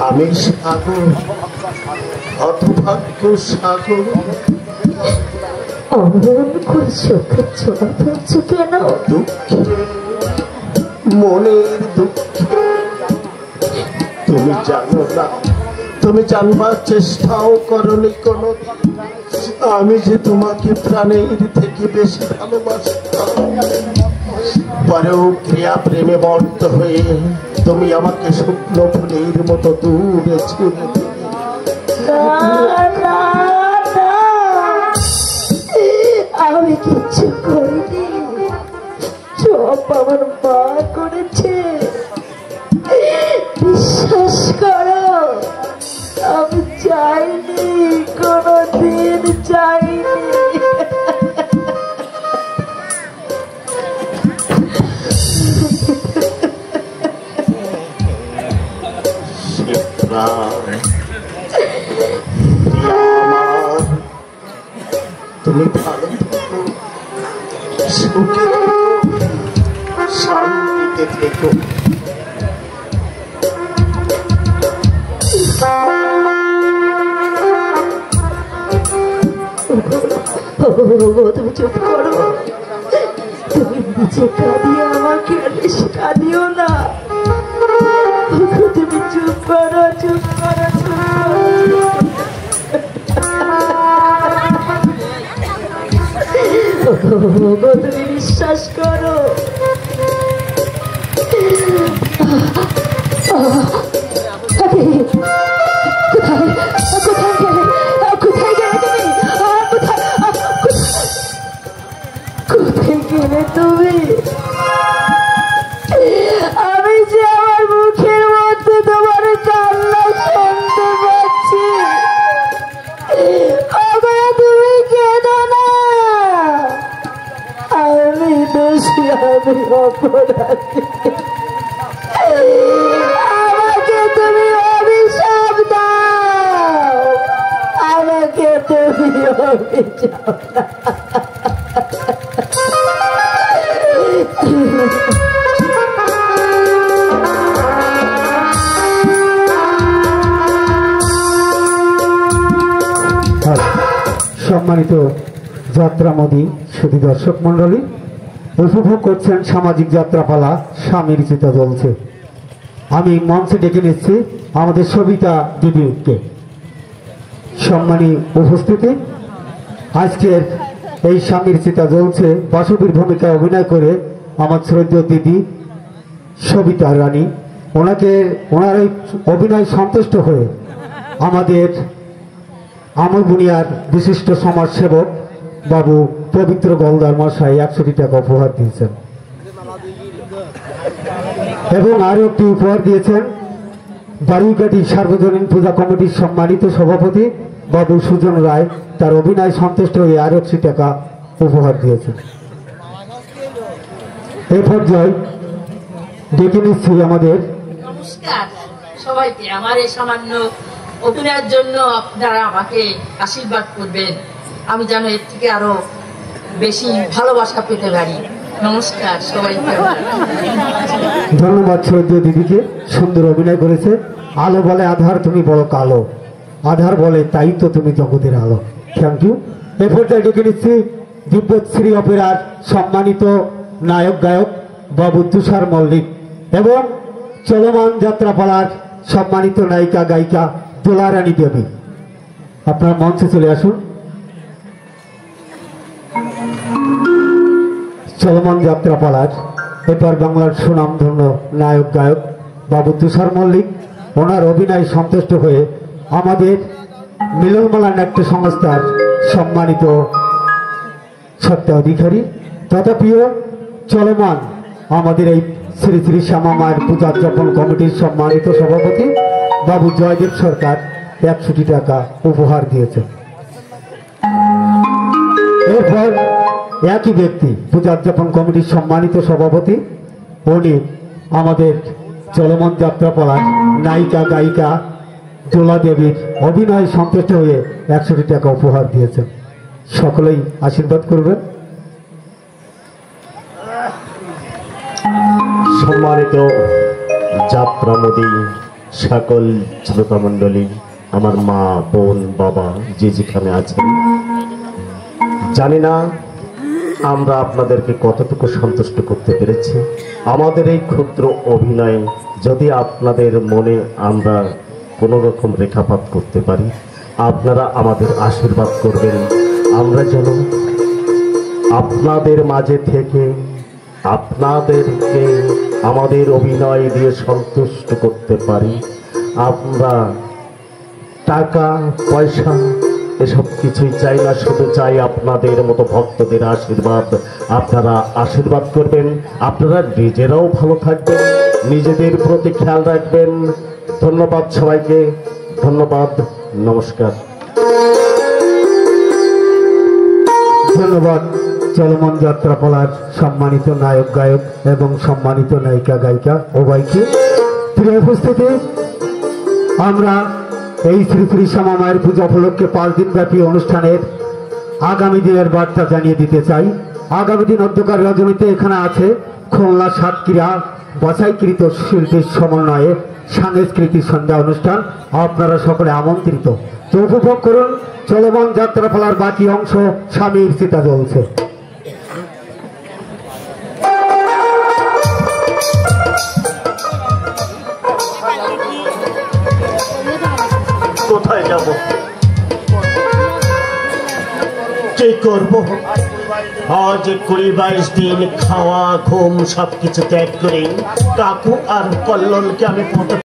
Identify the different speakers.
Speaker 1: আমি সাগর, হতভাগ্য সাগর।
Speaker 2: অমন করে চোখে জল ফেলছো কেন?
Speaker 1: দুঃখে, মনের দুঃখে। তুমি জানো না, তুমি জানবার চেষ্টাও করনি কোনো। আমি যে তোমাকে প্রাণের থেকে বেশি ভালোবাসতাম, পরেও ক্রিয়া প্রেমে বদ্ধ হয়ে তুমি আমাকে শুকনো ফুলের মতো দূরে ছুঁড়ে দিলে।
Speaker 2: আমি কিচ্ছু করিনি, সব আমার মা করেছে। বিশ্বাস করো, আমি চাইনি, কোনদিন চাইনি।
Speaker 1: তুমি ভালো থেকো, সুখে থেকো, শান্তিতে থেকো।
Speaker 2: তুমি চুপ করো, তুমি নিজে কাঁদিয়ে আমাকে বেশি কাঁদিও না। তুমি চুপ করো, চুপ করো, তুমি বিশ্বাস করো। কোথায় গেলে তুমি? আমি যে আমার মুখের মধ্যে তোমার কান্না শুনতে পাচ্ছি। তুমি কেঁদো না, আমি দোষী, আমি অপরাধী। আমাকে তুমি অভিশাপ দাও, আমাকে তুমি অভিশাপ দাও।
Speaker 3: সম্মানিত যাত্রামোদী সুধী দর্শক মন্ডলী, উপভোগ করছেন সামাজিক যাত্রাপালা স্বামীর চিতা জ্বলছে। আমি মঞ্চে ডেকে নিচ্ছি আমাদের সবিতা দিদিকে। সম্মানী উপস্থিতি, আজকের এই স্বামীর চিতা জ্বলছে বাসবীর ভূমিকায় অভিনয় করে আমার শ্রদ্ধেয় দিদি সবিতা রানী, ওনার এই অভিনয় সন্তুষ্ট হয়ে আমাদের আমরবুনিয়ার বিশিষ্ট সমাজসেবক বাবু পবিত্র গলদার মশাই 100 টাকা উপহার দিয়েছেন এবং আরো একটি উপহার দিয়েছেন বাড়িঘাটি সার্বজনীন পূজা কমিটির সম্মানিত সভাপতি বাবু সুজন রায়। তার অভিনয় সন্তুষ্ট হয়ে আরো 100 টাকা উপহার দিয়েছেন। এই পর্যায়ে ডেকে নিচ্ছি আমাদের
Speaker 4: নমস্কার সবাইকে। আমার এই সামান্য অভিনয়ের জন্য আপনারা আমাকে আশীর্বাদ করবেন, আমি যেন এর থেকে আরো বেশি ভালোবাসা পেতে পারি। নমস্কার সবাইকে।
Speaker 3: ধন্যবাদ শ্রদ্ধেয় দিদিকে, সুন্দর অভিনয় করেছে। আলো বলে আধার, তুমি বড় কালো, আধার বলে তাই তো তুমি জগতের আলো। Thank you. এ পর্যায়ে ডেকে নিচ্ছি দিব্যশ্রী অপেরার সম্মানিত নায়ক গায়ক বাবু তুষার মল্লিক এবং চলমান যাত্রাপালার সম্মানিত নায়িকা গায়িকা দোলারানী দেবী। আপনার মঞ্চে চলে আসুন। চলমান যাত্রাপালার এবার বাংলার সুনামধন্য নায়ক গায়ক বাবু তুষার মল্লিক, ওনার অভিনয় সন্তুষ্ট হয়ে আমাদের মিলনমালা নাট্য সংস্থার সম্মানিত সত্তা অধিকারী তথা প্রিয় চলমান আমাদের এই শ্রী শ্রী শ্যামা মায়ের পূজা যাপন কমিটির সম্মানিত সভাপতি বাবু জয়দেব সরকার 100 টাকা উপহার দিয়েছেন। এরপর একই ব্যক্তি পূজা যাপন কমিটির সম্মানিত সভাপতি, উনি আমাদের চলমান যাত্রাপালার নায়িকা গায়িকা দোলা দেবীর অভিনয় সন্তুষ্ট হয়ে 100 টাকা উপহার দিয়েছেন। সকলেই আশীর্বাদ করবেন।
Speaker 1: সম্মানিত যাত্রামোদী সকল শ্রোতা মণ্ডলী, আমার মা, বোন, বাবা যে যেখানে আছেন, জানি না আমরা আপনাদেরকে কতটুকু সন্তুষ্ট করতে পেরেছি। আমাদের এই ক্ষুদ্র অভিনয়ে যদি আপনাদের মনে আমরা কোনো রকম রেখাপাত করতে পারি, আপনারা আমাদের আশীর্বাদ করবেন। আমরা যেন আপনাদের মাঝে থেকে আপনাদেরকে আমাদের অভিনয় দিয়ে সন্তুষ্ট করতে পারি। আমরা টাকা পয়সা এসব কিছুই চাই না, শুধু চাই আপনাদের মতো ভক্তদের আশীর্বাদ। আপনারা আশীর্বাদ করবেন, আপনারা নিজেরাও ভালো থাকবেন, নিজেদের প্রতি খেয়াল রাখবেন। ধন্যবাদ সবাইকে, ধন্যবাদ, নমস্কার।
Speaker 3: ধন্যবাদ চলমান যাত্রাপালার সম্মানিত নায়ক গায়ক এবং সম্মানিত নায়িকা গায়িকা উভয়কে। প্রিয় উপস্থিতি, আমরা এই শ্রী শ্রী শ্যামা মায়ের পূজা উপলক্ষে 5 দিনব্যাপী অনুষ্ঠানের আগামী দিনের বার্তা জানিয়ে দিতে চাই। আগামী দিন অন্ধকার রজনীতে এখানে আছে খুলনা সাতক্ষীরা বাছাইকৃত শিল্পীর সমন্বয়ে সাংস্কৃতিক সন্ধ্যা অনুষ্ঠান। আপনারা সকলে আমন্ত্রিত, তো উপভোগ করুন। চলমান যাত্রাপালার বাকি অংশ স্বামীর চিতা জ্বলছে।
Speaker 1: কোথায় যাব, কি করব? আজ 20-22 দিন খাওয়া ঘুম সবকিছু ত্যাগ করে কাকু আর কল্লোলকে আমি